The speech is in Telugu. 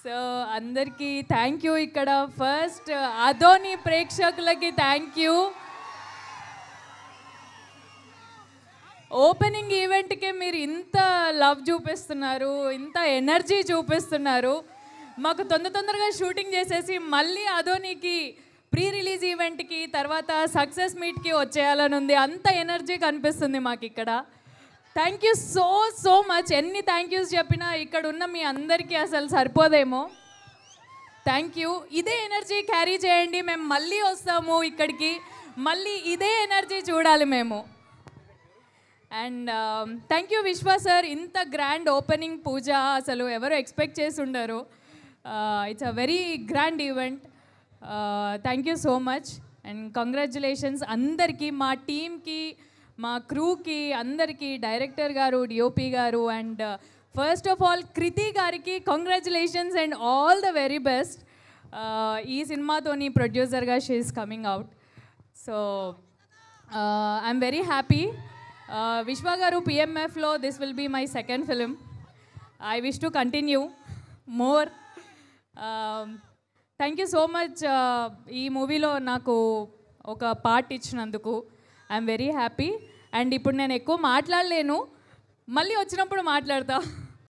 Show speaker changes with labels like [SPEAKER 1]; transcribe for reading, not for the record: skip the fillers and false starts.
[SPEAKER 1] సో అందరికీ థ్యాంక్ యూ. ఇక్కడ ఫస్ట్ అదోని ప్రేక్షకులకి థ్యాంక్ యూ. ఓపెనింగ్ ఈవెంట్కే మీరు ఇంత లవ్ చూపిస్తున్నారు, ఇంత ఎనర్జీ చూపిస్తున్నారు. మాకు తొందరగా షూటింగ్ చేసేసి మళ్ళీ అదోనికి ప్రీ రిలీజ్ ఈవెంట్కి తర్వాత సక్సెస్ మీట్కి వచ్చేయాలని ఉంది. అంత ఎనర్జీ కనిపిస్తుంది మాకు ఇక్కడ. Thank you so much. ఎన్ని థ్యాంక్ యూస్ చెప్పినా ఇక్కడ ఉన్న మీ అందరికీ అసలు సరిపోదేమో. Thank you. ఇదే ఎనర్జీ క్యారీ చేయండి, మేము మళ్ళీ వస్తాము ఇక్కడికి, మళ్ళీ ఇదే ఎనర్జీ చూడాలి మేము. అండ్ థ్యాంక్ యూ విశ్వ సార్. ఇంత గ్రాండ్ ఓపెనింగ్ పూజ అసలు ఎవరు ఎక్స్పెక్ట్ చేసి ఉండరు. It's a very grand event. Thank you so much and congratulations అందరికీ, మా టీమ్కి, మా క్రూకి, అందరికీ, డైరెక్టర్ గారు, డిఓపి గారు, and first of all Kriti గారికి congratulations and all the very best. ఈ సినిమాతోని ప్రొడ్యూసర్గా she is coming out. So I'm very happy. Vishwa గారు పిఎంఎఫ్లో this will be my second film. I wish to continue more. Thank you so much ఈ మూవీలో నాకు ఒక పార్ట్ ఇచ్చినందుకు. I'm very happy. అండ్ ఇప్పుడు నేను ఎక్కువ మాట్లాడలేను, మళ్ళీ వచ్చినప్పుడు మాట్లాడతా.